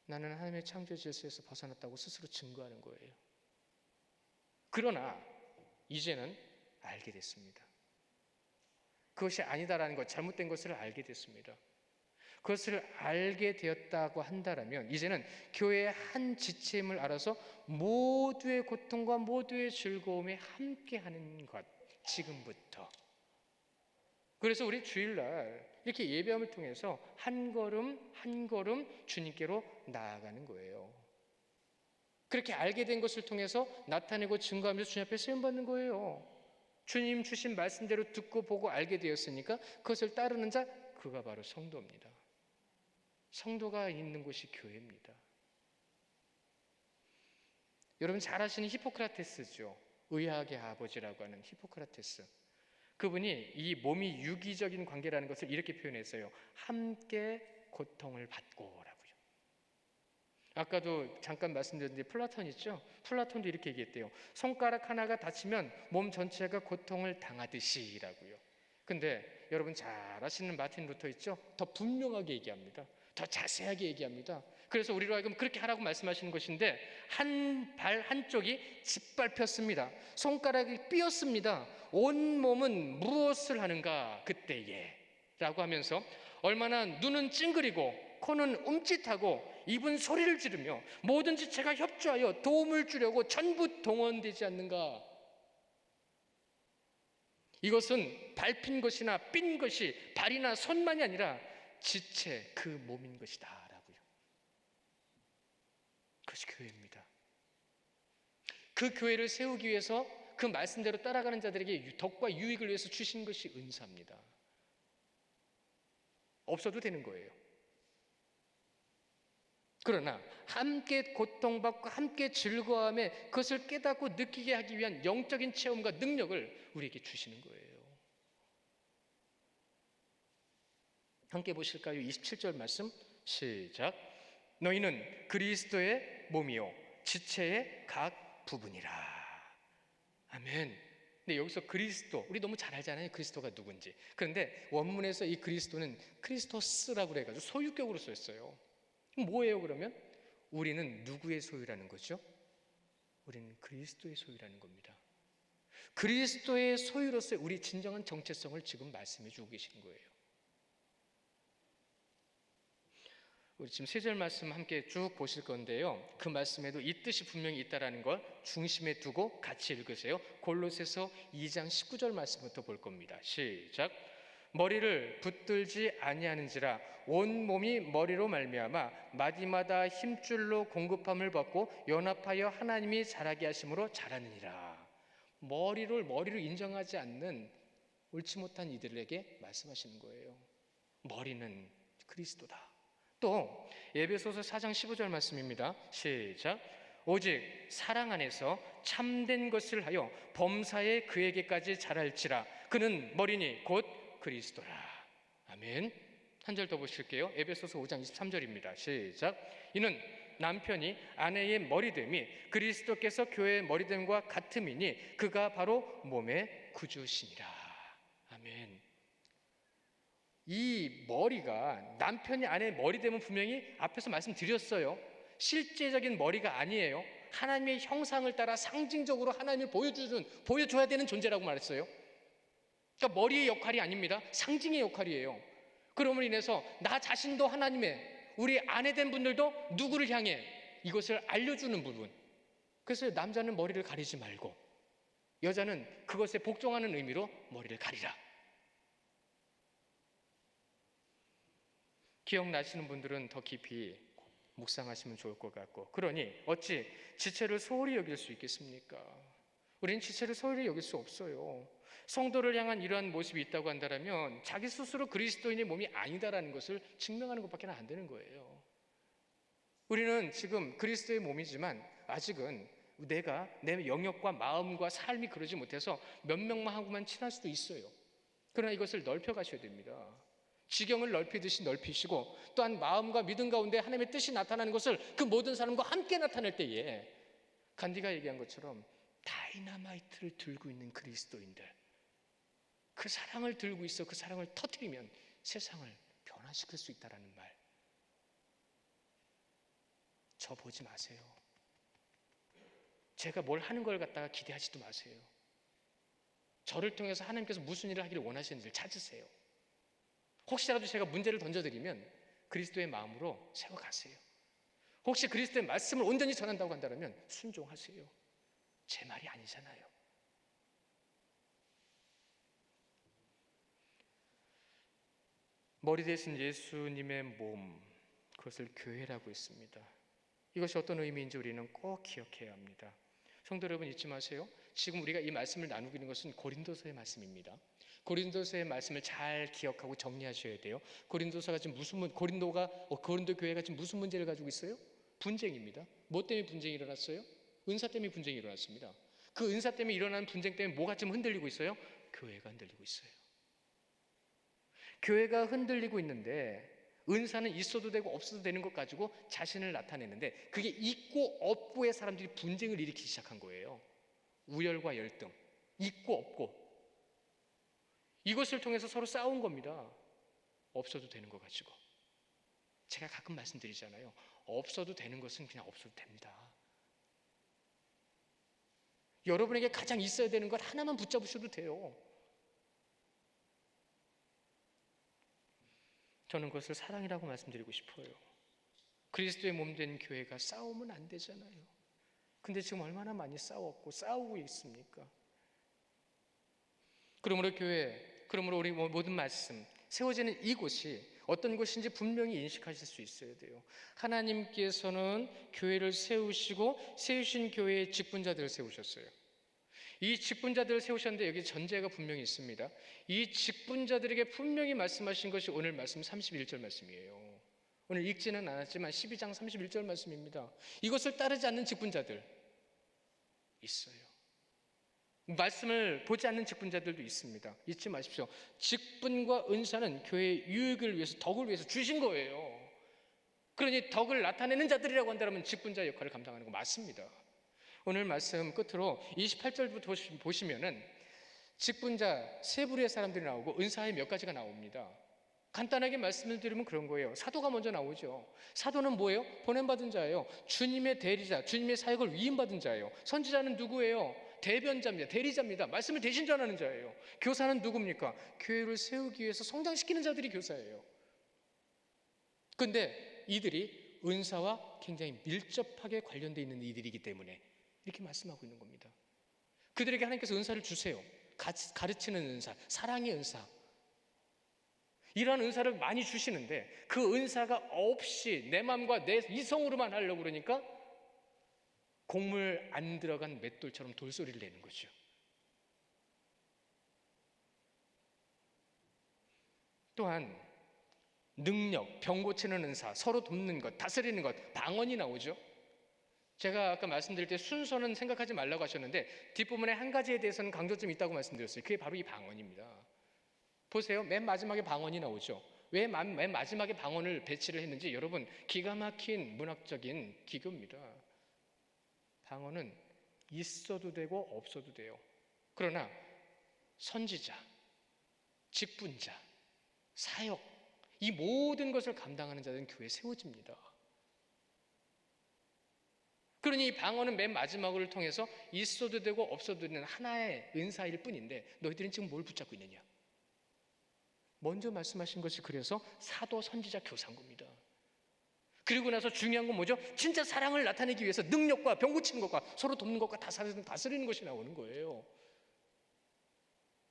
나는 하나님의 창조의 질서에서 벗어났다고 스스로 증거하는 거예요. 그러나 이제는 알게 됐습니다. 그것이 아니다라는 것, 잘못된 것을 알게 됐습니다. 그것을 알게 되었다고 한다면 이제는 교회의 한 지체임을 알아서 모두의 고통과 모두의 즐거움에 함께하는 것, 지금부터. 그래서 우리 주일날 이렇게 예배함을 통해서 한 걸음 한 걸음 주님께로 나아가는 거예요. 그렇게 알게 된 것을 통해서 나타내고 증거하면서 주님 앞에 세움받는 거예요. 주님 주신 말씀대로 듣고 보고 알게 되었으니까 그것을 따르는 자, 그가 바로 성도입니다. 성도가 있는 곳이 교회입니다. 여러분 잘 아시는 히포크라테스죠. 의학의 아버지라고 하는 히포크라테스. 그분이 이 몸이 유기적인 관계라는 것을 이렇게 표현했어요. 함께 고통을 받고라고요. 아까도 잠깐 말씀드렸는데 플라톤 있죠? 플라톤도 이렇게 얘기했대요. 손가락 하나가 다치면 몸 전체가 고통을 당하듯이라고요. 근데 여러분 잘 아시는 마틴 루터 있죠? 더 분명하게 얘기합니다. 더 자세하게 얘기합니다. 그래서 우리로 하여금 그렇게 하라고 말씀하시는 것인데 한 발 한쪽이 짓밟혔습니다. 손가락이 삐었습니다. 온 몸은 무엇을 하는가 그때에 라고 하면서 얼마나 눈은 찡그리고 코는 움찔하고 입은 소리를 지르며 모든 지체가 협조하여 도움을 주려고 전부 동원되지 않는가. 이것은 밟힌 것이나 삔 것이 발이나 손만이 아니라 지체 그 몸인 것이다 라고요. 그것이 교회입니다. 그 교회를 세우기 위해서 그 말씀대로 따라가는 자들에게 덕과 유익을 위해서 주신 것이 은사입니다. 없어도 되는 거예요. 그러나 함께 고통받고 함께 즐거워함에 그것을 깨닫고 느끼게 하기 위한 영적인 체험과 능력을 우리에게 주시는 거예요. 함께 보실까요? 27절 말씀 시작. 너희는 그리스도의 몸이요 지체의 각 부분이라. 아멘. 근데 여기서 그리스도, 우리 너무 잘 알잖아요. 그리스도가 누군지. 그런데 원문에서 이 그리스도는 크리스토스라고 해가지고 소유격으로 쓰였어요. 뭐예요 그러면? 우리는 누구의 소유라는 거죠? 우리는 그리스도의 소유라는 겁니다. 그리스도의 소유로서의 우리 진정한 정체성을 지금 말씀해 주고 계신 거예요. 우리 지금 세 절 말씀 함께 쭉 보실 건데요. 그 말씀에도 이 뜻이 분명히 있다라는 걸 중심에 두고 같이 읽으세요. 골로새서 2장 19절 말씀부터 볼 겁니다. 시작. 머리를 붙들지 아니하는지라 온 몸이 머리로 말미암아 마디마다 힘줄로 공급함을 받고 연합하여 하나님이 자라게 하심으로 자라느니라. 머리를 인정하지 않는 옳지 못한 이들에게 말씀하시는 거예요. 머리는 그리스도다. 또 에베소서 4장 15절 말씀입니다. 시작. 오직 사랑 안에서 참된 것을 하여 범사에 그에게까지 자랄지라. 그는 머리니 곧 그리스도라. 아멘. 한 절 더 보실게요. 에베소서 5장 23절입니다. 시작. 이는 남편이 아내의 머리됨이 그리스도께서 교회의 머리됨과 같음이니 그가 바로 몸의 구주시니라. 아멘. 이 머리가 남편이 아내의 머리됨은 분명히 앞에서 말씀드렸어요. 실제적인 머리가 아니에요. 하나님의 형상을 따라 상징적으로 하나님을 보여줘야 되는 존재라고 말했어요. 그러니까 머리의 역할이 아닙니다. 상징의 역할이에요. 그럼으로 인해서 나 자신도 하나님의, 우리 아내된 분들도 누구를 향해 이것을 알려주는 부분. 그래서 남자는 머리를 가리지 말고 여자는 그것에 복종하는 의미로 머리를 가리라. 기억나시는 분들은 더 깊이 묵상하시면 좋을 것 같고, 그러니 어찌 지체를 소홀히 여길 수 있겠습니까? 우리는 지체를 소홀히 여길 수 없어요. 성도를 향한 이러한 모습이 있다고 한다면 자기 스스로 그리스도인의 몸이 아니다라는 것을 증명하는 것밖에 안 되는 거예요. 우리는 지금 그리스도의 몸이지만 아직은 내가 내 영역과 마음과 삶이 그러지 못해서 몇 명만 하고만 친할 수도 있어요. 그러나 이것을 넓혀 가셔야 됩니다. 지경을 넓히듯이 넓히시고 또한 마음과 믿음 가운데 하나님의 뜻이 나타나는 것을 그 모든 사람과 함께 나타낼 때에 간디가 얘기한 것처럼 다이너마이트를 들고 있는 그리스도인들, 그 사랑을 들고 있어 그 사랑을 터뜨리면 세상을 변화시킬 수 있다는 말, 저 보지 마세요. 제가 뭘 하는 걸 갖다가 기대하지도 마세요. 저를 통해서 하나님께서 무슨 일을 하기를 원하시는지를 찾으세요. 혹시라도 제가 문제를 던져드리면 그리스도의 마음으로 세워가세요. 혹시 그리스도의 말씀을 온전히 전한다고 한다면 순종하세요. 제 말이 아니잖아요. 머리 대신 예수님의 몸, 그것을 교회라고 했습니다. 이것이 어떤 의미인지 우리는 꼭 기억해야 합니다. 성도 여러분, 잊지 마세요. 지금 우리가 이 말씀을 나누고 있는 것은 고린도서의 말씀입니다. 고린도서의 말씀을 잘 기억하고 정리하셔야 돼요. 고린도가 지금 고린도 교회가 지금 무슨 문제를 가지고 있어요? 분쟁입니다. 뭐 때문에 분쟁이 일어났어요? 은사 때문에 분쟁이 일어났습니다. 그 은사 때문에 일어난 분쟁 때문에 뭐가 지금 흔들리고 있어요? 교회가 흔들리고 있어요. 교회가 흔들리고 있는데 은사는 있어도 되고 없어도 되는 것 가지고 자신을 나타내는데 그게 있고 없고의 사람들이 분쟁을 일으키기 시작한 거예요. 우열과 열등, 있고 없고, 이것을 통해서 서로 싸운 겁니다. 없어도 되는 것 가지고. 제가 가끔 말씀드리잖아요. 없어도 되는 것은 그냥 없어도 됩니다. 여러분에게 가장 있어야 되는 것 하나만 붙잡으셔도 돼요. 저는 그것을 사랑이라고 말씀드리고 싶어요. 그리스도의 몸 된 교회가 싸우면 안 되잖아요. 근데 지금 얼마나 많이 싸웠고 싸우고 있습니까? 그러므로 우리 모든 말씀, 세워지는 이곳이 어떤 곳인지 분명히 인식하실 수 있어야 돼요. 하나님께서는 교회를 세우신 교회의 직분자들을 세우셨어요. 이 직분자들을 세우셨는데 여기 전제가 분명히 있습니다. 이 직분자들에게 분명히 말씀하신 것이 오늘 말씀 31절 말씀이에요. 오늘 읽지는 않았지만 12장 31절 말씀입니다. 이것을 따르지 않는 직분자들 있어요. 말씀을 보지 않는 직분자들도 있습니다. 잊지 마십시오. 직분과 은사는 교회의 유익을 위해서, 덕을 위해서 주신 거예요. 그러니 덕을 나타내는 자들이라고 한다면 직분자 역할을 감당하는 거 맞습니다. 오늘 말씀 끝으로 28절부터 보시면은 직분자 세 부류의 사람들이 나오고 은사의 몇 가지가 나옵니다. 간단하게 말씀을 드리면 그런 거예요. 사도가 먼저 나오죠. 사도는 뭐예요? 보냄받은 자예요. 주님의 대리자, 주님의 사역을 위임받은 자예요. 선지자는 누구예요? 대변자입니다. 대리자입니다. 말씀을 대신 전하는 자예요. 교사는 누굽니까? 교회를 세우기 위해서 성장시키는 자들이 교사예요. 근데 이들이 은사와 굉장히 밀접하게 관련되어 있는 이들이기 때문에 이렇게 말씀하고 있는 겁니다. 그들에게 하나님께서 은사를 주세요. 가르치는 은사, 사랑의 은사, 이러한 은사를 많이 주시는데 그 은사가 없이 내 마음과 내 이성으로만 하려고 그러니까 곡물 안 들어간 맷돌처럼 돌소리를 내는 거죠. 또한 능력, 병 고치는 은사, 서로 돕는 것, 다스리는 것, 방언이 나오죠. 제가 아까 말씀드릴 때 순서는 생각하지 말라고 하셨는데 뒷부분에 한 가지에 대해서는 강조점이 있다고 말씀드렸어요. 그게 바로 이 방언입니다. 보세요. 맨 마지막에 방언이 나오죠. 왜 맨 마지막에 방언을 배치를 했는지 여러분 기가 막힌 문학적인 기교입니다. 방언은 있어도 되고 없어도 돼요. 그러나 선지자, 직분자, 사역, 이 모든 것을 감당하는 자들은 교회에 세워집니다. 그러니 이 방언은 맨 마지막을 통해서 있어도 되고 없어도 되는 하나의 은사일 뿐인데 너희들은 지금 뭘 붙잡고 있느냐? 먼저 말씀하신 것이 그래서 사도, 선지자, 교사인 겁니다. 그리고 나서 중요한 건 뭐죠? 진짜 사랑을 나타내기 위해서 능력과 병 고치는 것과 서로 돕는 것과 다스리는 것이 나오는 거예요.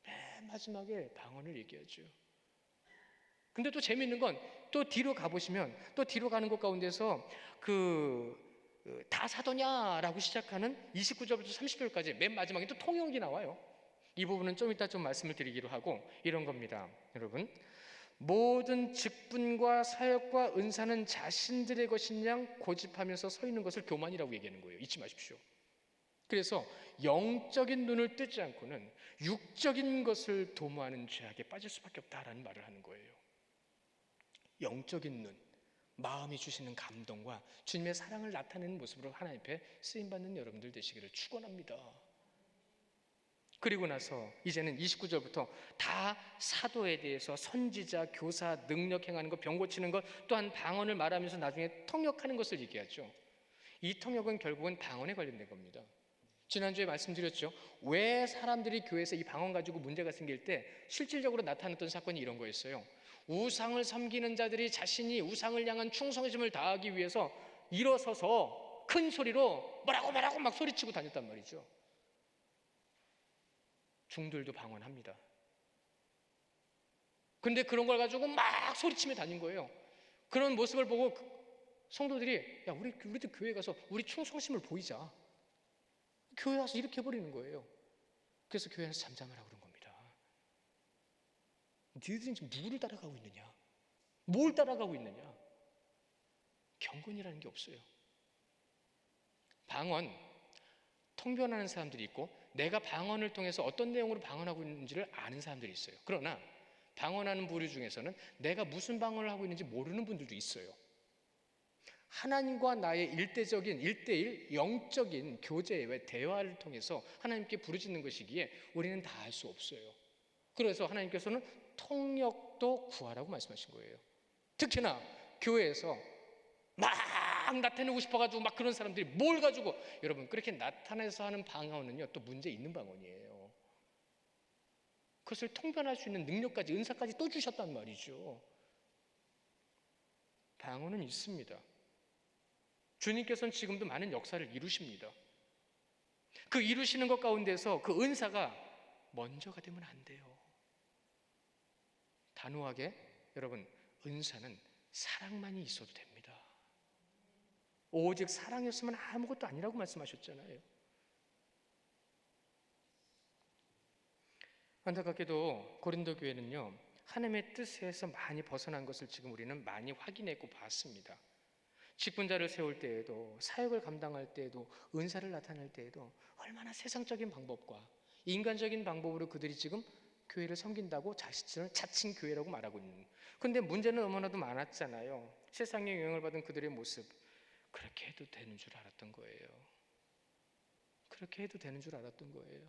맨 마지막에 방언을 얘기하죠. 근데 또 재미있는 건 또 뒤로 가보시면 또 뒤로 가는 것 가운데서 다 사도냐라고 시작하는 29절부터 30절까지 맨 마지막에 또 통역이 나와요. 이 부분은 좀 이따 좀 말씀을 드리기로 하고 이런 겁니다. 여러분, 모든 직분과 사역과 은사는 자신들의 것인 양 고집하면서 서 있는 것을 교만이라고 얘기하는 거예요. 잊지 마십시오. 그래서 영적인 눈을 뜨지 않고는 육적인 것을 도모하는 죄악에 빠질 수밖에 없다라는 말을 하는 거예요. 영적인 눈, 마음이 주시는 감동과 주님의 사랑을 나타내는 모습으로 하나님 앞에 쓰임받는 여러분들 되시기를 축원합니다. 그리고 나서 이제는 29절부터 다 사도에 대해서 선지자, 교사, 능력 행하는 것, 병 고치는 것, 또한 방언을 말하면서 나중에 통역하는 것을 얘기하죠. 이 통역은 결국은 방언에 관련된 겁니다. 지난주에 말씀드렸죠. 왜 사람들이 교회에서 이 방언 가지고 문제가 생길 때 실질적으로 나타났던 사건이 이런 거였어요. 우상을 섬기는 자들이 자신이 우상을 향한 충성심을 다하기 위해서 일어서서 큰 소리로 뭐라고 막 소리치고 다녔단 말이죠. 중들도 방언합니다. 근데 그런 걸 가지고 막 소리치며 다닌 거예요. 그런 모습을 보고 성도들이 야 우리도 교회 가서 우리 충성심을 보이자. 교회 와서 이렇게 해버리는 거예요. 그래서 교회에서 잠잠하라고 그런 겁니다. 너희들은 지금 누구를 따라가고 있느냐? 뭘 따라가고 있느냐? 경건이라는 게 없어요. 방언, 통변하는 사람들이 있고 내가 방언을 통해서 어떤 내용으로 방언하고 있는지를 아는 사람들이 있어요. 그러나 방언하는 부류 중에서는 내가 무슨 방언을 하고 있는지 모르는 분들도 있어요. 하나님과 나의 일대적인 1대1 영적인 교제의 대화를 통해서 하나님께 부르짖는 것이기에 우리는 다 할 수 없어요. 그래서 하나님께서는 통역도 구하라고 말씀하신 거예요. 특히나 교회에서 막 나타내고 싶어가지고 막 그런 사람들이 뭘 가지고 여러분 그렇게 나타내서 하는 방언은요 또 문제 있는 방언이에요. 그것을 통변할 수 있는 능력까지 은사까지 또 주셨단 말이죠. 방언은 있습니다. 주님께서는 지금도 많은 역사를 이루십니다. 그 이루시는 것 가운데서 그 은사가 먼저가 되면 안 돼요. 단호하게 여러분 은사는 사랑만이 있어도 됩니다. 오직 사랑이었으면 아무것도 아니라고 말씀하셨잖아요. 안타깝게도 고린도 교회는요 하나님의 뜻에서 많이 벗어난 것을 지금 우리는 많이 확인했고 봤습니다. 직분자를 세울 때에도 사역을 감당할 때에도 은사를 나타낼 때에도 얼마나 세상적인 방법과 인간적인 방법으로 그들이 지금 교회를 섬긴다고 자칭 교회라고 말하고 있는. 그런데 문제는 너무나도 많았잖아요. 세상의 영향을 받은 그들의 모습. 그렇게 해도 되는 줄 알았던 거예요. 그렇게 해도 되는 줄 알았던 거예요.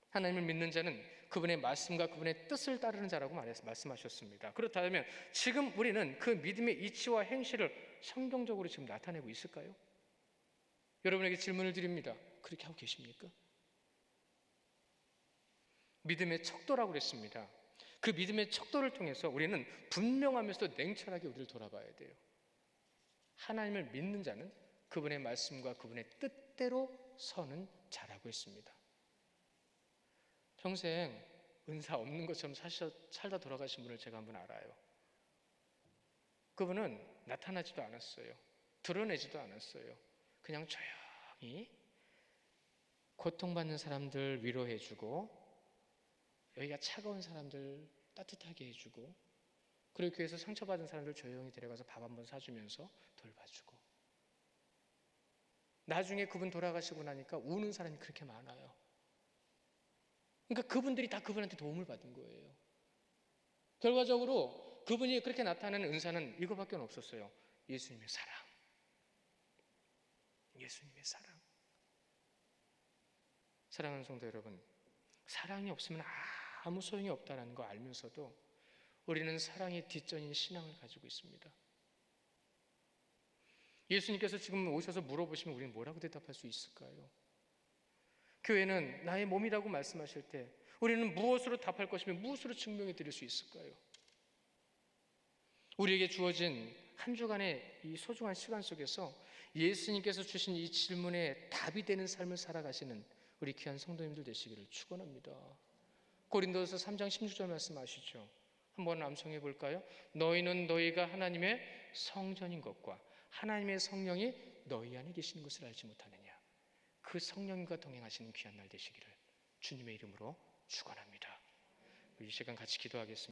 하나님을 믿는 자는 그분의 말씀과 그분의 뜻을 따르는 자라고 말씀하셨습니다. 그렇다면 지금 우리는 그 믿음의 이치와 행실을 성경적으로 지금 나타내고 있을까요? 여러분에게 질문을 드립니다. 그렇게 하고 계십니까? 믿음의 척도라고 그랬습니다. 그 믿음의 척도를 통해서 우리는 분명하면서도 냉철하게 우리를 돌아봐야 돼요. 하나님을 믿는 자는 그분의 말씀과 그분의 뜻대로 서는 자라고 있습니다. 평생 은사 없는 것처럼 살다 돌아가신 분을 제가 한번 알아요. 그분은 나타나지도 않았어요. 드러내지도 않았어요. 그냥 조용히 고통받는 사람들 위로해주고, 여기가 차가운 사람들 따뜻하게 해주고, 그리고 교회에서 상처받은 사람들 조용히 데려가서 밥 한번 사주면서 돌봐주고, 나중에 그분 돌아가시고 나니까 우는 사람이 그렇게 많아요. 그러니까 그분들이 다 그분한테 도움을 받은 거예요. 결과적으로 그분이 그렇게 나타나는 은사는 이거밖에 없었어요. 예수님의 사랑. 예수님의 사랑. 사랑하는 성도 여러분, 사랑이 없으면 아무 소용이 없다는 거 알면서도 우리는 사랑의 뒷전인 신앙을 가지고 있습니다. 예수님께서 지금 오셔서 물어보시면 우리는 뭐라고 대답할 수 있을까요? 교회는 나의 몸이라고 말씀하실 때 우리는 무엇으로 답할 것이며 무엇으로 증명해 드릴 수 있을까요? 우리에게 주어진 한 주간의 이 소중한 시간 속에서 예수님께서 주신 이 질문에 답이 되는 삶을 살아가시는 우리 귀한 성도님들 되시기를 축원합니다. 고린도서 3장 16절 말씀 아시죠? 한번 암송해 볼까요? 너희는 너희가 하나님의 성전인 것과 하나님의 성령이 너희 안에 계시는 것을 알지 못하느냐. 그 성령과 동행하시는 귀한 날 되시기를 주님의 이름으로 축원합니다. 이 시간 같이 기도하겠습니다.